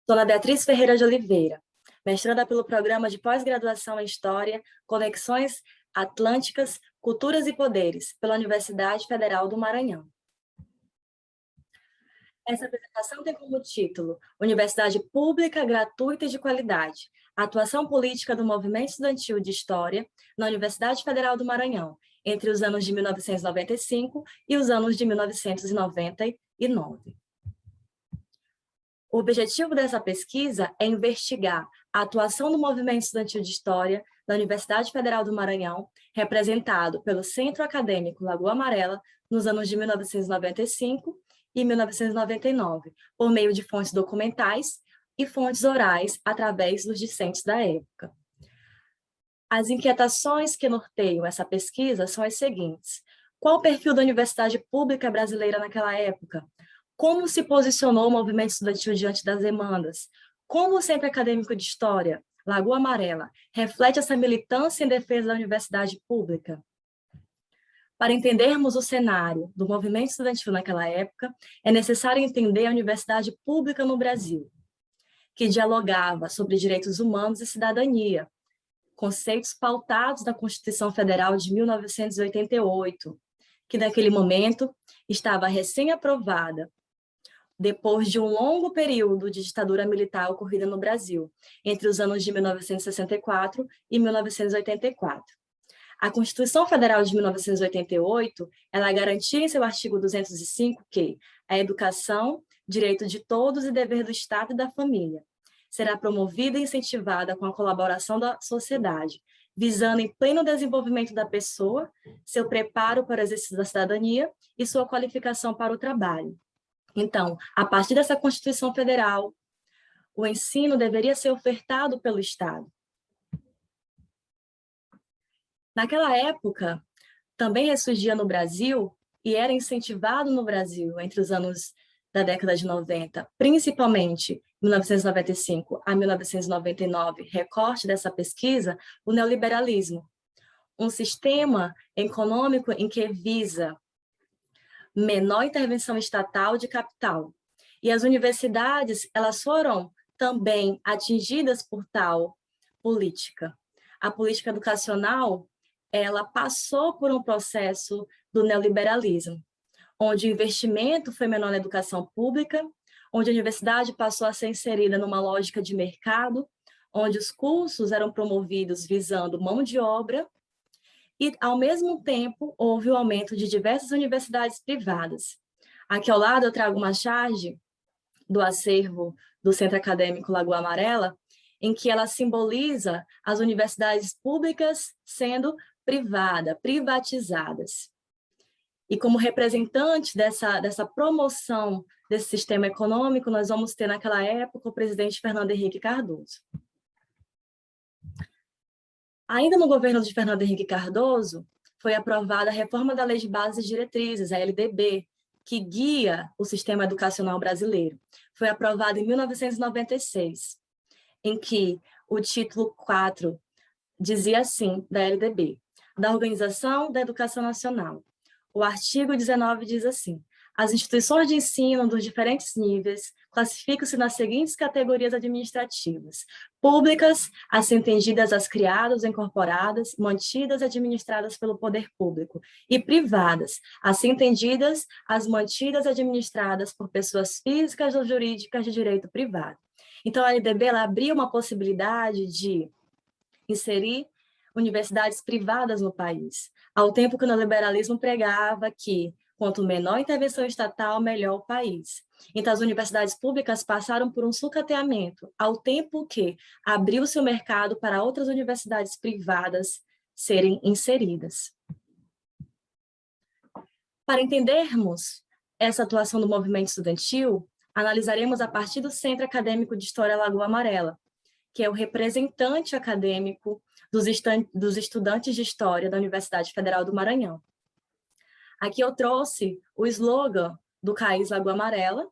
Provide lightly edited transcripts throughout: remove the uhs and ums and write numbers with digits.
Sou Ana Beatriz Ferreira de Oliveira, mestranda pelo Programa de Pós-Graduação em História, Conexões Atlânticas, Culturas e Poderes, pela Universidade Federal do Maranhão. Essa apresentação tem como título Universidade Pública, Gratuita e de Qualidade, Atuação Política do Movimento Estudantil de História na Universidade Federal do Maranhão, entre os anos de 1995 e os anos de 1999. O objetivo dessa pesquisa é investigar a atuação do movimento estudantil de história da Universidade Federal do Maranhão, representado pelo Centro Acadêmico Lagoa Amarela, nos anos de 1995 e 1999, por meio de fontes documentais e fontes orais, através dos discentes da época. As inquietações que norteiam essa pesquisa são as seguintes: qual o perfil da universidade pública brasileira naquela época? Como se posicionou o movimento estudantil diante das demandas? Como o Centro Acadêmico de História, Lagoa Amarela, reflete essa militância em defesa da universidade pública? Para entendermos o cenário do movimento estudantil naquela época, é necessário entender a universidade pública no Brasil, que dialogava sobre direitos humanos e cidadania, conceitos pautados na Constituição Federal de 1988, que naquele momento estava recém-aprovada, depois de um longo período de ditadura militar ocorrida no Brasil, entre os anos de 1964 e 1984. A Constituição Federal de 1988, ela garantia em seu artigo 205 que a educação, direito de todos e dever do Estado e da família, será promovida e incentivada com a colaboração da sociedade, visando em pleno desenvolvimento da pessoa, seu preparo para o exercício da cidadania e sua qualificação para o trabalho. Então, a partir dessa Constituição Federal, o ensino deveria ser ofertado pelo Estado. Naquela época, também ressurgia no Brasil e era incentivado no Brasil entre os anos da década de 90, principalmente 1995 a 1999, recorte dessa pesquisa, o neoliberalismo, um sistema econômico em que visa menor intervenção estatal de capital. E as universidades, elas foram também atingidas por tal política. A política educacional, ela passou por um processo do neoliberalismo, onde o investimento foi menor na educação pública, onde a universidade passou a ser inserida numa lógica de mercado, onde os cursos eram promovidos visando mão de obra, e, ao mesmo tempo, houve o aumento de diversas universidades privadas. Aqui ao lado eu trago uma charge do acervo do Centro Acadêmico Lagoa Amarela, em que ela simboliza as universidades públicas sendo privatizadas. E como representante dessa promoção desse sistema econômico, nós vamos ter naquela época o presidente Fernando Henrique Cardoso. Ainda no governo de Fernando Henrique Cardoso, foi aprovada a reforma da Lei de Bases e Diretrizes, a LDB, que guia o sistema educacional brasileiro. Foi aprovada em 1996, em que o título 4 dizia assim, da LDB, da Organização da Educação Nacional. O artigo 19 diz assim: as instituições de ensino dos diferentes níveis classificam-se nas seguintes categorias administrativas: públicas, assim entendidas as criadas, incorporadas, mantidas e administradas pelo poder público, e privadas, assim entendidas as mantidas e administradas por pessoas físicas ou jurídicas de direito privado. Então, a LDB ela abriu uma possibilidade de inserir universidades privadas no país, ao tempo que o neoliberalismo pregava que quanto menor intervenção estatal, melhor o país. Então, as universidades públicas passaram por um sucateamento, ao tempo que abriu-se o mercado para outras universidades privadas serem inseridas. Para entendermos essa atuação do movimento estudantil, analisaremos a partir do Centro Acadêmico de História Lagoa Amarela, que é o representante acadêmico dos estudantes de História da Universidade Federal do Maranhão. Aqui eu trouxe o slogan do CAIS Lagoa Amarela,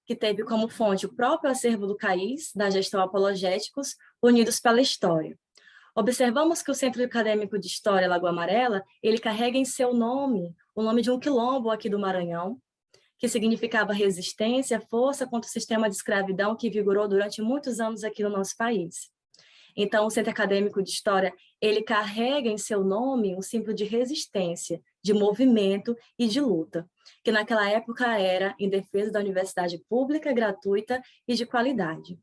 que teve como fonte o próprio acervo do CAIS, da gestão Apologéticos, Unidos pela História. Observamos que o Centro Acadêmico de História Lagoa Amarela, ele carrega em seu nome o nome de um quilombo aqui do Maranhão, que significava resistência, força contra o sistema de escravidão que vigorou durante muitos anos aqui no nosso país. Então, o Centro Acadêmico de História, ele carrega em seu nome um símbolo de resistência, de movimento e de luta, que naquela época era em defesa da universidade pública, gratuita e de qualidade.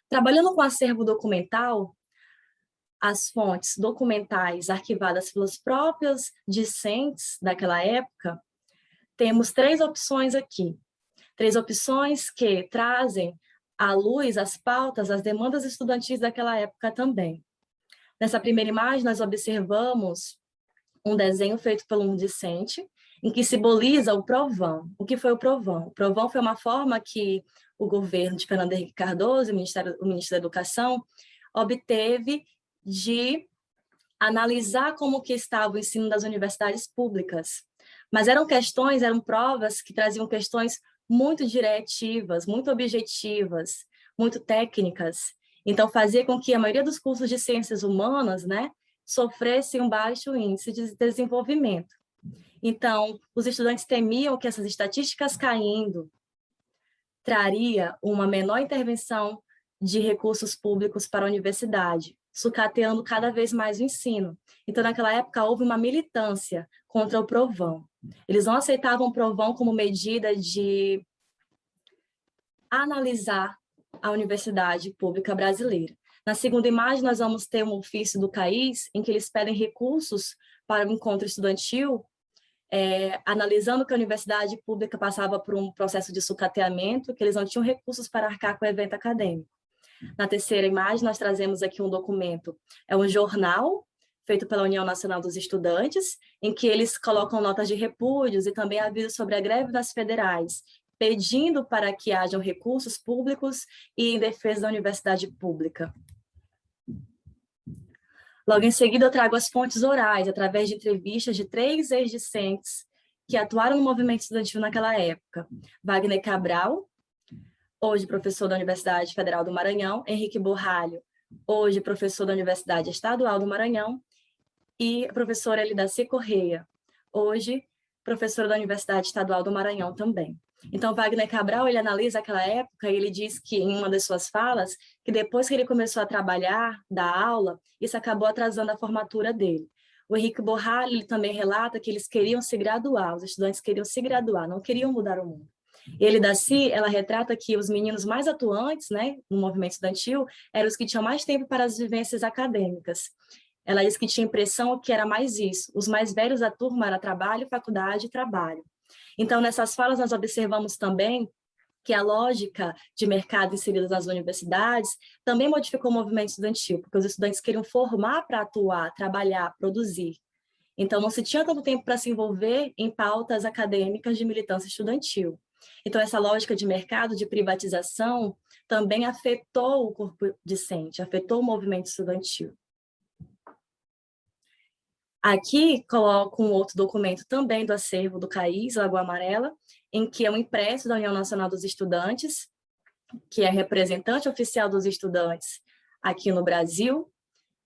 Trabalhando com acervo documental, as fontes documentais arquivadas pelos próprios discentes daquela época, temos 3 opções aqui. 3 opções que trazem à luz as pautas, as demandas estudantis daquela época também. Nessa primeira imagem, nós observamos um desenho feito por um discente, em que simboliza o provão. O que foi o provão? O provão foi uma forma que o governo de Fernando Henrique Cardoso, o ministro da Educação, obteve de analisar como que estava o ensino das universidades públicas. Mas eram provas que traziam questões muito diretivas, muito objetivas, muito técnicas. Então, fazia com que a maioria dos cursos de ciências humanas, né, sofressem um baixo índice de desenvolvimento. Então, os estudantes temiam que essas estatísticas caindo traria uma menor intervenção de recursos públicos para a universidade, sucateando cada vez mais o ensino. Então, naquela época, houve uma militância contra o provão. Eles não aceitavam o provão como medida de analisar a universidade pública brasileira. Na segunda imagem, nós vamos ter um ofício do CAIS, em que eles pedem recursos para o encontro estudantil, analisando que a universidade pública passava por um processo de sucateamento, que eles não tinham recursos para arcar com o evento acadêmico. Na terceira imagem, nós trazemos aqui um documento, é um jornal feito pela União Nacional dos Estudantes, em que eles colocam notas de repúdios e também avisos sobre a greve das federais, pedindo para que hajam recursos públicos e em defesa da universidade pública. Logo em seguida, eu trago as fontes orais, através de entrevistas de 3 ex-discentes que atuaram no movimento estudantil naquela época. Wagner Cabral, hoje professor da Universidade Federal do Maranhão, Henrique Borralho, hoje professor da Universidade Estadual do Maranhão, e a professora Elidaci Correia, hoje professora da Universidade Estadual do Maranhão também. Então, Wagner Cabral, ele analisa aquela época e ele diz que, em uma das suas falas, que depois que ele começou a trabalhar, dar aula, isso acabou atrasando a formatura dele. O Henrique Borralho, ele também relata que eles queriam se graduar, os estudantes queriam se graduar, não queriam mudar o mundo. Elidaci, ela retrata que os meninos mais atuantes, né, no movimento estudantil, eram os que tinham mais tempo para as vivências acadêmicas. Ela diz que tinha a impressão que era mais isso. Os mais velhos da turma era trabalho, faculdade e trabalho. Então, nessas falas, nós observamos também que a lógica de mercado inserida nas universidades também modificou o movimento estudantil, porque os estudantes queriam formar para atuar, trabalhar, produzir. Então, não se tinha tanto tempo para se envolver em pautas acadêmicas de militância estudantil. Então, essa lógica de mercado, de privatização, também afetou o corpo discente, afetou o movimento estudantil. Aqui coloco um outro documento também do acervo do CAIS, Lagoa Amarela, em que é um impresso da União Nacional dos Estudantes, que é representante oficial dos estudantes aqui no Brasil,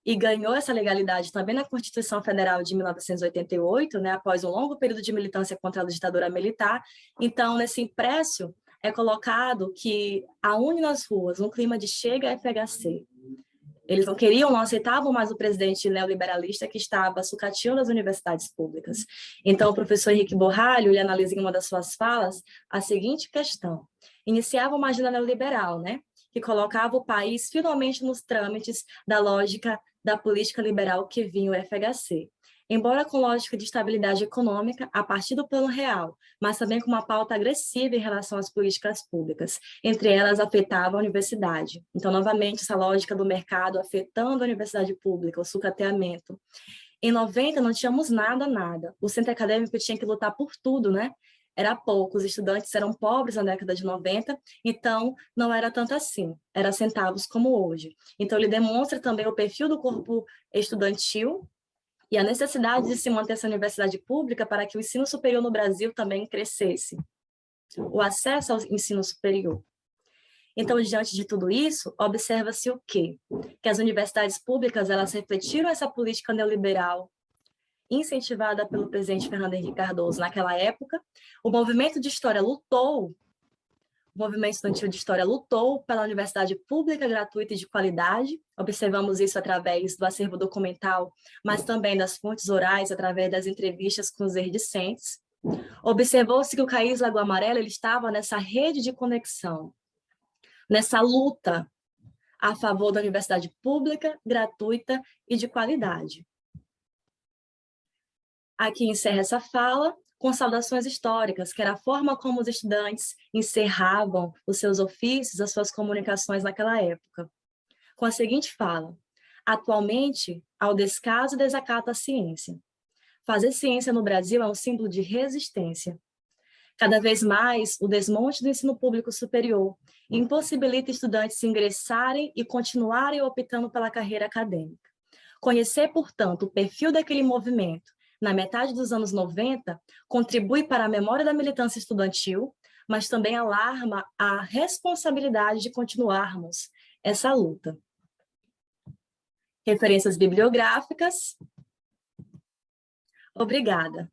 e ganhou essa legalidade também na Constituição Federal de 1988, né, após um longo período de militância contra a ditadura militar. Então, nesse impresso, é colocado que une nas ruas um clima de chega FHC. Eles não queriam, não aceitavam mais o presidente neoliberalista que estava sucateando as universidades públicas. Então, o professor Henrique Borralho, ele analisa em uma das suas falas a seguinte questão. Iniciava uma agenda neoliberal, né, que colocava o país finalmente nos trâmites da lógica da política liberal que vinha o FHC. Embora com lógica de estabilidade econômica, a partir do plano real, mas também com uma pauta agressiva em relação às políticas públicas. Entre elas, afetava a universidade. Então, novamente, essa lógica do mercado afetando a universidade pública, o sucateamento. Em 90, não tínhamos nada. O centro acadêmico tinha que lutar por tudo, né? Era pouco, os estudantes eram pobres na década de 90, então não era tanto assim, era centavos como hoje. Então, ele demonstra também o perfil do corpo estudantil e a necessidade de se manter essa universidade pública para que o ensino superior no Brasil também crescesse, o acesso ao ensino superior. Então, diante de tudo isso, observa-se o quê? Que as universidades públicas, elas refletiram essa política neoliberal incentivada pelo presidente Fernando Henrique Cardoso naquela época, o movimento estudantil de história lutou pela universidade pública, gratuita e de qualidade. Observamos isso através do acervo documental, mas também das fontes orais, através das entrevistas com os herdiscentes. Observou-se que o CAIS Lagoa Amarela ele estava nessa rede de conexão, nessa luta a favor da universidade pública, gratuita e de qualidade. Aqui encerra essa fala com saudações históricas, que era a forma como os estudantes encerravam os seus ofícios, as suas comunicações naquela época. Com a seguinte fala: atualmente, ao descaso e desacato à ciência. Fazer ciência no Brasil é um símbolo de resistência. Cada vez mais, o desmonte do ensino público superior impossibilita estudantes ingressarem e continuarem optando pela carreira acadêmica. Conhecer, portanto, o perfil daquele movimento na metade dos anos 90 contribui para a memória da militância estudantil, mas também alarma a responsabilidade de continuarmos essa luta. Referências bibliográficas. Obrigada.